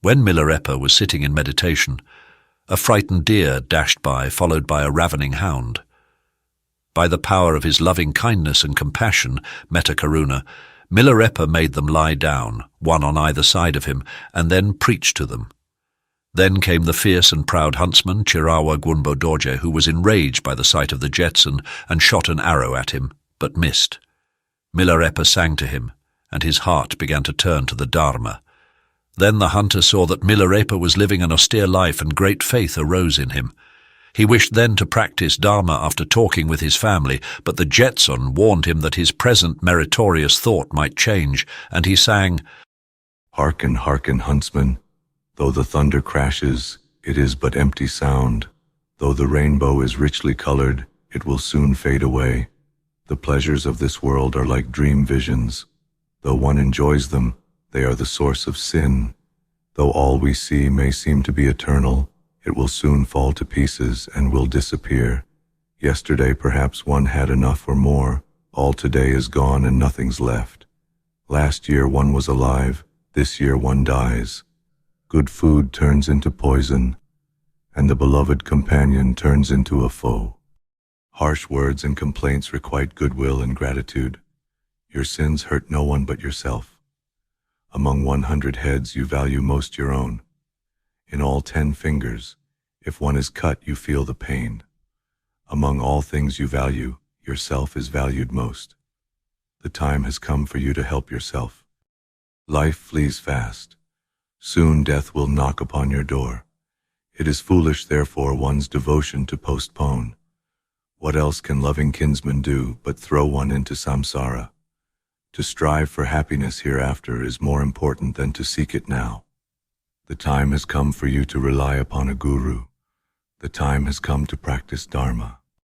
When Milarepa was sitting in meditation, a frightened deer dashed by, followed by a ravening hound. By the power of his loving kindness and compassion, Metta Karuna, Milarepa made them lie down, one on either side of him, and then preached to them. Then came the fierce and proud huntsman, Chirawa Gunbo Dorje, who was enraged by the sight of the Jetsun and shot an arrow at him, but missed. Milarepa sang to him, and his heart began to turn to the Dharma. Then the hunter saw that Milarepa was living an austere life, and great faith arose in him. He wished then to practice Dharma after talking with his family, but the Jetsun warned him that his present meritorious thought might change, and he sang, "Hearken, hearken, huntsman, though the thunder crashes, it is but empty sound. Though the rainbow is richly colored, it will soon fade away. The pleasures of this world are like dream visions. Though one enjoys them, they are the source of sin. Though all we see may seem to be eternal, it will soon fall to pieces and will disappear. Yesterday perhaps one had enough or more, all today is gone and nothing's left. Last year one was alive, this year one dies. Good food turns into poison, and the beloved companion turns into a foe. Harsh words and complaints requite goodwill and gratitude. Your sins hurt no one but yourself. Among 100 heads you value most your own. In all 10 fingers, if one is cut you feel the pain. Among all things you value, yourself is valued most. The time has come for you to help yourself. Life flees fast. Soon death will knock upon your door. It is foolish, therefore, one's devotion to postpone. What else can loving kinsmen do but throw one into samsara? To strive for happiness hereafter is more important than to seek it now. The time has come for you to rely upon a guru. The time has come to practice Dharma.